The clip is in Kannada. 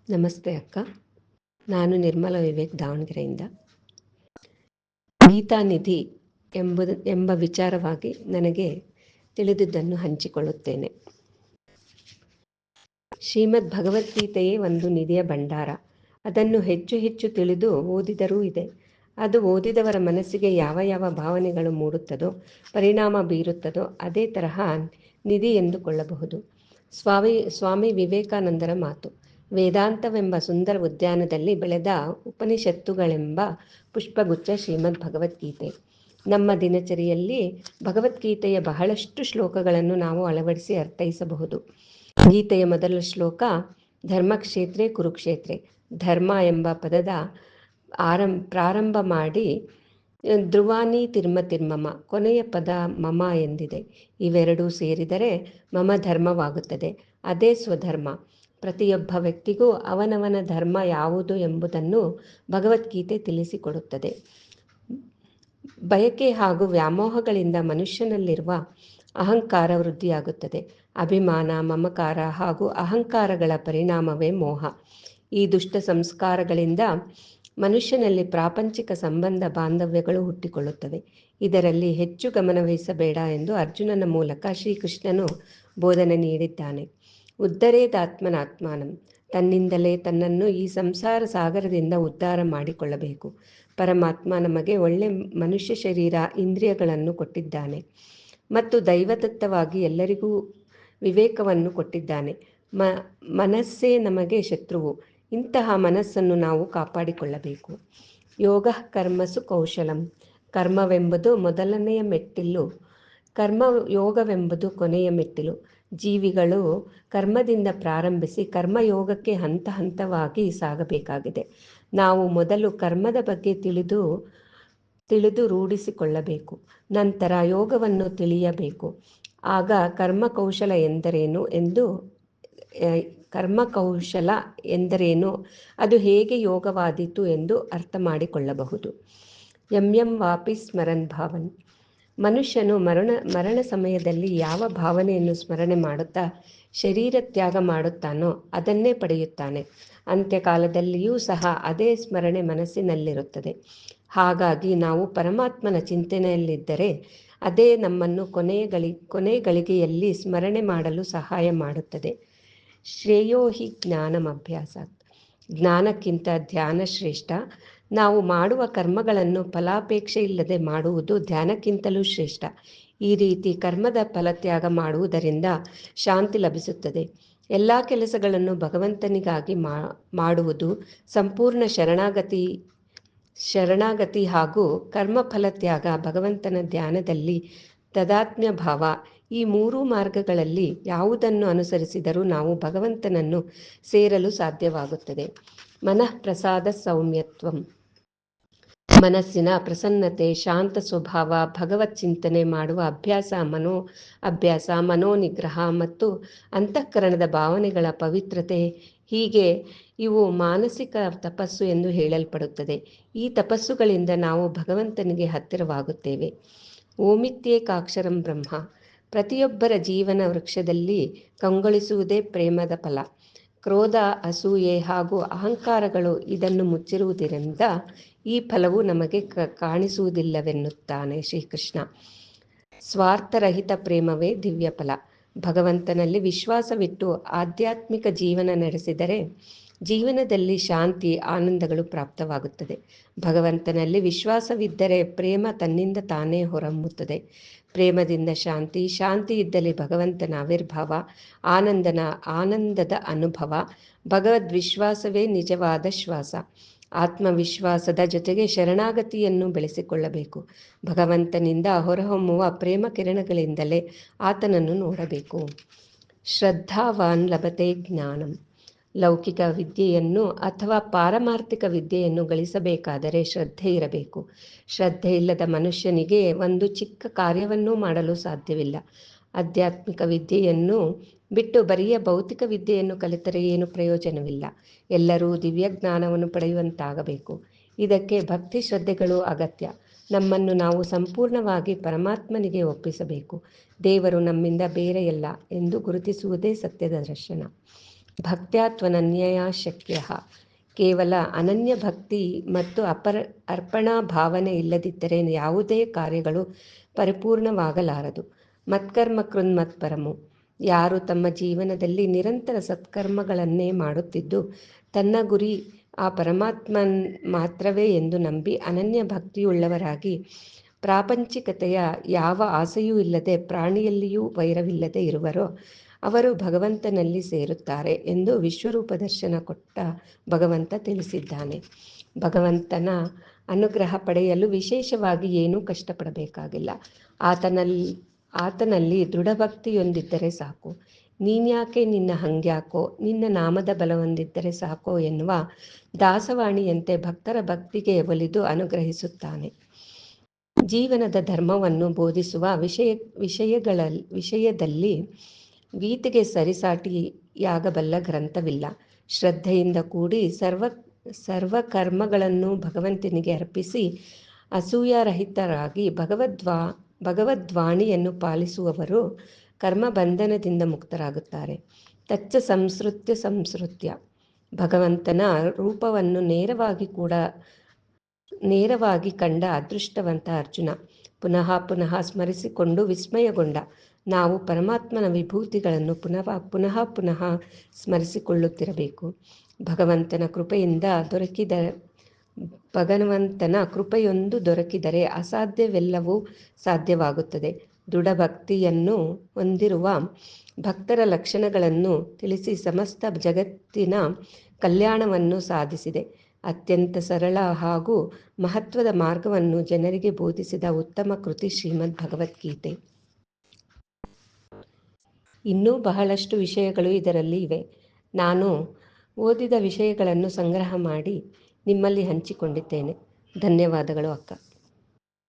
ನಮಸ್ತೆ ಅಕ್ಕ. ನಾನು ನಿರ್ಮಲ ವಿವೇಕ್, ದಾವಣಗೆರೆಯಿಂದ. ಗೀತಾನಿಧಿ ಎಂಬ ವಿಚಾರವಾಗಿ ನನಗೆ ತಿಳಿದಿದ್ದನ್ನು ಹಂಚಿಕೊಳ್ಳುತ್ತೇನೆ. ಶ್ರೀಮದ್ ಭಗವದ್ಗೀತೆಯೇ ಒಂದು ನಿಧಿಯ ಭಂಡಾರ. ಅದನ್ನು ಹೆಚ್ಚು ಹೆಚ್ಚು ತಿಳಿದು ಓದಿದರೂ ಇದೆ. ಅದು ಓದಿದವರ ಮನಸ್ಸಿಗೆ ಯಾವ ಯಾವ ಭಾವನೆಗಳು ಮೂಡುತ್ತದೋ, ಪರಿಣಾಮ ಬೀರುತ್ತದೋ ಅದೇ ತರಹ ನಿಧಿ ಎಂದುಕೊಳ್ಳಬಹುದು. ಸ್ವಾಮಿ ವಿವೇಕಾನಂದರ ಮಾತು. ವೇದಾಂತವೆಂಬ ಸುಂದರ ಉದ್ಯಾನದಲ್ಲಿ ಬೆಳೆದ ಉಪನಿಷತ್ತುಗಳೆಂಬ ಪುಷ್ಪಗುಚ್ಛ ಶ್ರೀಮದ್ ಭಗವದ್ಗೀತೆ. ನಮ್ಮ ದಿನಚರಿಯಲ್ಲಿ ಭಗವದ್ಗೀತೆಯ ಬಹಳಷ್ಟು ಶ್ಲೋಕಗಳನ್ನು ನಾವು ಅಳವಡಿಸಿ ಅರ್ಥೈಸಬಹುದು. ಗೀತೆಯ ಮೊದಲ ಶ್ಲೋಕ ಧರ್ಮಕ್ಷೇತ್ರೇ ಕುರುಕ್ಷೇತ್ರೆ. ಧರ್ಮ ಎಂಬ ಪದದ ಪ್ರಾರಂಭ ಮಾಡಿ ಧ್ರುವಾನಿ ತಿರ್ಮಮ, ಕೊನೆಯ ಪದ ಮಮ ಎಂದಿದೆ. ಇವೆರಡೂ ಸೇರಿದರೆ ಮಮ ಧರ್ಮವಾಗುತ್ತದೆ. ಅದೇ ಸ್ವಧರ್ಮ. ಪ್ರತಿಯೊಬ್ಬ ವ್ಯಕ್ತಿಗೂ ಅವನವನ ಧರ್ಮ ಯಾವುದು ಎಂಬುದನ್ನು ಭಗವದ್ಗೀತೆ ತಿಳಿಸಿಕೊಡುತ್ತದೆ. ಬಯಕೆ ಹಾಗೂ ವ್ಯಾಮೋಹಗಳಿಂದ ಮನುಷ್ಯನಲ್ಲಿರುವ ಅಹಂಕಾರ ವೃದ್ಧಿಯಾಗುತ್ತದೆ. ಅಭಿಮಾನ, ಮಮಕಾರ ಹಾಗೂ ಅಹಂಕಾರಗಳ ಪರಿಣಾಮವೇ ಮೋಹ. ಈ ದುಷ್ಟ ಸಂಸ್ಕಾರಗಳಿಂದ ಮನುಷ್ಯನಲ್ಲಿ ಪ್ರಾಪಂಚಿಕ ಸಂಬಂಧ ಬಾಂಧವ್ಯಗಳು ಹುಟ್ಟಿಕೊಳ್ಳುತ್ತವೆ. ಇದರಲ್ಲಿ ಹೆಚ್ಚು ಗಮನವಹಿಸಬೇಡ ಎಂದು ಅರ್ಜುನನ ಮೂಲಕ ಶ್ರೀಕೃಷ್ಣನು ಬೋಧನೆ ನೀಡಿದ್ದಾನೆ. ಉದ್ಧರೇದಾತ್ಮನಾತ್ಮಾನಂ. ತನ್ನಿಂದಲೇ ತನ್ನನ್ನು ಈ ಸಂಸಾರ ಸಾಗರದಿಂದ ಉದ್ಧಾರ ಮಾಡಿಕೊಳ್ಳಬೇಕು. ಪರಮಾತ್ಮ ನಮಗೆ ಒಳ್ಳೆ ಮನುಷ್ಯ ಶರೀರ, ಇಂದ್ರಿಯಗಳನ್ನು ಕೊಟ್ಟಿದ್ದಾನೆ ಮತ್ತು ದೈವದತ್ತವಾಗಿ ಎಲ್ಲರಿಗೂ ವಿವೇಕವನ್ನು ಕೊಟ್ಟಿದ್ದಾನೆ. ಮನಸ್ಸೇ ನಮಗೆ ಶತ್ರುವು. ಇಂತಹ ಮನಸ್ಸನ್ನು ನಾವು ಕಾಪಾಡಿಕೊಳ್ಳಬೇಕು. ಯೋಗ ಕರ್ಮಸು ಕೌಶಲಂ. ಕರ್ಮವೆಂಬುದು ಮೊದಲನೆಯ ಮೆಟ್ಟಿಲು, ಯೋಗವೆಂಬುದು ಕೊನೆಯ ಮೆಟ್ಟಿಲು. ಜೀವಿಗಳು ಕರ್ಮದಿಂದ ಪ್ರಾರಂಭಿಸಿ ಕರ್ಮಯೋಗಕ್ಕೆ ಹಂತ ಹಂತವಾಗಿ ಸಾಗಬೇಕಾಗಿದೆ. ನಾವು ಮೊದಲು ಕರ್ಮದ ಬಗ್ಗೆ ತಿಳಿದು ರೂಢಿಸಿಕೊಳ್ಳಬೇಕು. ನಂತರ ಯೋಗವನ್ನು ತಿಳಿಯಬೇಕು. ಆಗ ಕರ್ಮಕೌಶಲ ಎಂದರೇನು, ಅದು ಹೇಗೆ ಯೋಗವಾದೀತು ಎಂದು ಅರ್ಥ ಮಾಡಿಕೊಳ್ಳಬಹುದು. ಯಂ ವಾಪಿ ಸ್ಮರನ್ ಭಾವನ್. ಮನುಷ್ಯನು ಮರಣ ಸಮಯದಲ್ಲಿ ಯಾವ ಭಾವನೆಯನ್ನು ಸ್ಮರಣೆ ಮಾಡುತ್ತಾ ಶರೀರ ತ್ಯಾಗ ಮಾಡುತ್ತಾನೋ ಅದನ್ನೇ ಪಡೆಯುತ್ತಾನೆ. ಅಂತ್ಯಕಾಲದಲ್ಲಿಯೂ ಸಹ ಅದೇ ಸ್ಮರಣೆ ಮನಸ್ಸಿನಲ್ಲಿರುತ್ತದೆ. ಹಾಗಾಗಿ ನಾವು ಪರಮಾತ್ಮನ ಚಿಂತನೆಯಲ್ಲಿದ್ದರೆ ಅದೇ ನಮ್ಮನ್ನು ಕೊನೆ ಗಳಿಗೆಯಲ್ಲಿ ಸ್ಮರಣೆ ಮಾಡಲು ಸಹಾಯ ಮಾಡುತ್ತದೆ. ಶ್ರೇಯೋ ಹಿ ಜ್ಞಾನಂ ಅಭ್ಯಾಸಾತ್. ಜ್ಞಾನಕ್ಕಿಂತ ಧ್ಯಾನ ಶ್ರೇಷ್ಠ. ನಾವು ಮಾಡುವ ಕರ್ಮಗಳನ್ನು ಫಲಾಪೇಕ್ಷೆ ಇಲ್ಲದೆ ಮಾಡುವುದು ಧ್ಯಾನಕ್ಕಿಂತಲೂ ಶ್ರೇಷ್ಠ. ಈ ರೀತಿ ಕರ್ಮದ ಫಲತ್ಯಾಗ ಮಾಡುವುದರಿಂದ ಶಾಂತಿ ಲಭಿಸುತ್ತದೆ. ಎಲ್ಲ ಕೆಲಸಗಳನ್ನು ಭಗವಂತನಿಗಾಗಿ ಮಾಡುವುದು ಸಂಪೂರ್ಣ ಶರಣಾಗತಿ ಹಾಗೂ ಕರ್ಮಫಲತ್ಯಾಗ, ಭಗವಂತನ ಧ್ಯಾನದಲ್ಲಿ ತದಾತ್ಮ್ಯ ಭಾವ. ಈ ಮೂರೂ ಮಾರ್ಗಗಳಲ್ಲಿ ಯಾವುದನ್ನು ಅನುಸರಿಸಿದರೂ ನಾವು ಭಗವಂತನನ್ನು ಸೇರಲು ಸಾಧ್ಯವಾಗುತ್ತದೆ. ಮನಃ ಪ್ರಸಾದ ಸೌಮ್ಯತ್ವಂ. ಮನಸ್ಸಿನ ಪ್ರಸನ್ನತೆ, ಶಾಂತ ಸ್ವಭಾವ, ಭಗವತ್ ಚಿಂತನೆ ಮಾಡುವ ಅಭ್ಯಾಸ, ಮನೋನಿಗ್ರಹ ಮತ್ತು ಅಂತಃಕರಣದ ಭಾವನೆಗಳ ಪವಿತ್ರತೆ, ಹೀಗೆ ಇವು ಮಾನಸಿಕ ತಪಸ್ಸು ಎಂದು ಹೇಳಲ್ಪಡುತ್ತದೆ. ಈ ತಪಸ್ಸುಗಳಿಂದ ನಾವು ಭಗವಂತನಿಗೆ ಹತ್ತಿರವಾಗುತ್ತೇವೆ. ಓಮಿತ್ಯೇಕಾಕ್ಷರಂ ಬ್ರಹ್ಮ. ಪ್ರತಿಯೊಬ್ಬರ ಜೀವನ ವೃಕ್ಷದಲ್ಲಿ ಕಂಗೊಳಿಸುವುದೇ ಪ್ರೇಮದ ಫಲ. ಕ್ರೋಧ, ಅಸೂಯೆ ಹಾಗೂ ಅಹಂಕಾರಗಳು ಇದನ್ನು ಮುಚ್ಚಿರುವುದರಿಂದ ಈ ಫಲವು ನಮಗೆ ಕಾಣಿಸುವುದಿಲ್ಲವೆನ್ನುತ್ತಾನೆ ಶ್ರೀಕೃಷ್ಣ. ಸ್ವಾರ್ಥರಹಿತ ಪ್ರೇಮವೇ ದಿವ್ಯ ಫಲ. ಭಗವಂತನಲ್ಲಿ ವಿಶ್ವಾಸವಿಟ್ಟು ಆಧ್ಯಾತ್ಮಿಕ ಜೀವನ ನಡೆಸಿದರೆ ಜೀವನದಲ್ಲಿ ಶಾಂತಿ, ಆನಂದಗಳು ಪ್ರಾಪ್ತವಾಗುತ್ತದೆ. ಭಗವಂತನಲ್ಲಿ ವಿಶ್ವಾಸವಿದ್ದರೆ ಪ್ರೇಮ ತನ್ನಿಂದ ತಾನೇ ಹೊರಹೊಮ್ಮುತ್ತದೆ. ಪ್ರೇಮದಿಂದ ಶಾಂತಿ, ಶಾಂತಿ ಇದ್ದಲ್ಲಿ ಭಗವಂತನ ಆವಿರ್ಭಾವ, ಆನಂದದ ಅನುಭವ. ಭಗವದ್ವಿಶ್ವಾಸವೇ ನಿಜವಾದ ಶ್ವಾಸ. ಆತ್ಮವಿಶ್ವಾಸದ ಜೊತೆಗೆ ಶರಣಾಗತಿಯನ್ನು ಬೆಳೆಸಿಕೊಳ್ಳಬೇಕು. ಭಗವಂತನಿಂದ ಹೊರಹೊಮ್ಮುವ ಪ್ರೇಮ ಕಿರಣಗಳಿಂದಲೇ ಆತನನ್ನು ನೋಡಬೇಕು. ಶ್ರದ್ಧಾವಾನ್ ಲಭತೆ ಜ್ಞಾನಂ. ಲೌಕಿಕ ವಿದ್ಯೆಯನ್ನು ಅಥವಾ ಪಾರಮಾರ್ಥಿಕ ವಿದ್ಯೆಯನ್ನು ಗಳಿಸಬೇಕಾದರೆ ಶ್ರದ್ಧೆ ಇರಬೇಕು. ಶ್ರದ್ಧೆ ಇಲ್ಲದ ಮನುಷ್ಯನಿಗೆ ಒಂದು ಚಿಕ್ಕ ಕಾರ್ಯವನ್ನೂ ಮಾಡಲು ಸಾಧ್ಯವಿಲ್ಲ. ಆಧ್ಯಾತ್ಮಿಕ ವಿದ್ಯೆಯನ್ನು ಬಿಟ್ಟು ಬರಿಯ ಭೌತಿಕ ವಿದ್ಯೆಯನ್ನು ಕಲಿತರೆ ಏನು ಪ್ರಯೋಜನವಿಲ್ಲ. ಎಲ್ಲರೂ ದಿವ್ಯ ಜ್ಞಾನವನ್ನು ಪಡೆಯುವಂತಾಗಬೇಕು. ಇದಕ್ಕೆ ಭಕ್ತಿ ಶ್ರದ್ಧೆಗಳು ಅಗತ್ಯ. ನಮ್ಮನ್ನು ನಾವು ಸಂಪೂರ್ಣವಾಗಿ ಪರಮಾತ್ಮನಿಗೆ ಒಪ್ಪಿಸಬೇಕು. ದೇವರು ನಮ್ಮಿಂದ ಬೇರೆಯಲ್ಲ ಎಂದು ಗುರುತಿಸುವುದೇ ಸತ್ಯದ ದರ್ಶನ. ಭಕ್ತ್ಯಾ ತ್ವನನ್ಯಯಾ ಶಕ್ಯಃ. ಕೇವಲ ಅನನ್ಯ ಭಕ್ತಿ ಮತ್ತು ಅರ್ಪಣಾ ಭಾವನೆ ಇಲ್ಲದಿದ್ದರೆ ಯಾವುದೇ ಕಾರ್ಯಗಳು ಪರಿಪೂರ್ಣವಾಗಲಾರದು. ಮತ್ಕರ್ಮ ಕೃನ್ಮತ್ಪರಮು. ಯಾರು ತಮ್ಮ ಜೀವನದಲ್ಲಿ ನಿರಂತರ ಸತ್ಕರ್ಮಗಳನ್ನೇ ಮಾಡುತ್ತಿದ್ದು ತನ್ನ ಗುರಿ ಆ ಪರಮಾತ್ಮನ್ ಮಾತ್ರವೇ ಎಂದು ನಂಬಿ ಅನನ್ಯ ಭಕ್ತಿಯುಳ್ಳವರಾಗಿ ಪ್ರಾಪಂಚಿಕತೆಯ ಯಾವ ಆಸೆಯೂ ಇಲ್ಲದೆ ಪ್ರಾಣಿಯಲ್ಲಿಯೂ ವೈರವಿಲ್ಲದೆ ಇರುವರೋ ಅವರು ಭಗವಂತನಲ್ಲಿ ಸೇರುತ್ತಾರೆ ಎಂದು ವಿಶ್ವರೂಪ ದರ್ಶನ ಕೊಟ್ಟ ಭಗವಂತ ತಿಳಿಸಿದ್ದಾನೆ. ಭಗವಂತನ ಅನುಗ್ರಹ ಪಡೆಯಲು ವಿಶೇಷವಾಗಿ ಏನೂ ಕಷ್ಟಪಡಬೇಕಾಗಿಲ್ಲ. ಆತನಲ್ಲಿ ದೃಢಭಕ್ತಿಯೊಂದಿದ್ದರೆ ಸಾಕು. ನೀನ್ಯಾಕೆ, ನಿನ್ನ ಹಂಗ್ಯಾಕೋ, ನಿನ್ನ ನಾಮದ ಬಲವೊಂದಿದ್ದರೆ ಸಾಕೋ ಎನ್ನುವ ದಾಸವಾಣಿಯಂತೆ ಭಕ್ತರ ಭಕ್ತಿಗೆ ಒಲಿದು ಅನುಗ್ರಹಿಸುತ್ತಾನೆ. ಜೀವನದ ಧರ್ಮವನ್ನು ಬೋಧಿಸುವ ವಿಷಯದಲ್ಲಿ ಗೀತೆಗೆ ಸರಿಸಾಟಿಯಾಗಬಲ್ಲ ಗ್ರಂಥವಿಲ್ಲ. ಶ್ರದ್ಧೆಯಿಂದ ಕೂಡಿ ಸರ್ವಕರ್ಮಗಳನ್ನು ಭಗವಂತನಿಗೆ ಅರ್ಪಿಸಿ ಅಸೂಯಾರಹಿತರಾಗಿ ಭಗವದ್ವಾಣಿಯನ್ನು ಪಾಲಿಸುವವರು ಕರ್ಮಬಂಧನದಿಂದ ಮುಕ್ತರಾಗುತ್ತಾರೆ. ತಚ್ಚ ಸಂಸ್ಕೃತ್ಯ. ಭಗವಂತನ ರೂಪವನ್ನು ನೇರವಾಗಿ ಕಂಡ ಅದೃಷ್ಟವಂತ ಅರ್ಜುನ ಪುನಃ ಪುನಃ ಸ್ಮರಿಸಿಕೊಂಡು ವಿಸ್ಮಯಗೊಂಡ. ನಾವು ಪರಮಾತ್ಮನ ವಿಭೂತಿಗಳನ್ನು ಪುನಃ ಸ್ಮರಿಸಿಕೊಳ್ಳುತ್ತಿರಬೇಕು. ಭಗವಂತನ ಕೃಪೆಯೊಂದು ದೊರಕಿದರೆ ಅಸಾಧ್ಯವೆಲ್ಲವೂ ಸಾಧ್ಯವಾಗುತ್ತದೆ. ದೃಢಭಕ್ತಿಯನ್ನು ಹೊಂದಿರುವ ಭಕ್ತರ ಲಕ್ಷಣಗಳನ್ನು ತಿಳಿಸಿ ಸಮಸ್ತ ಜಗತ್ತಿನ ಕಲ್ಯಾಣವನ್ನು ಸಾಧಿಸಿದೆ. ಅತ್ಯಂತ ಸರಳ ಹಾಗೂ ಮಹತ್ವದ ಮಾರ್ಗವನ್ನು ಜನರಿಗೆ ಬೋಧಿಸಿದ ಉತ್ತಮ ಕೃತಿ ಶ್ರೀಮದ್ ಭಗವದ್ಗೀತೆ. ಇನ್ನೂ ಬಹಳಷ್ಟು ವಿಷಯಗಳು ಇದರಲ್ಲಿ ಇವೆ. ನಾನು ಓದಿದ ವಿಷಯಗಳನ್ನು ಸಂಗ್ರಹ ಮಾಡಿ ನಿಮ್ಮಲ್ಲಿ ಹಂಚಿಕೊಂಡಿದ್ದೇನೆ. ಧನ್ಯವಾದಗಳು ಅಕ್ಕ.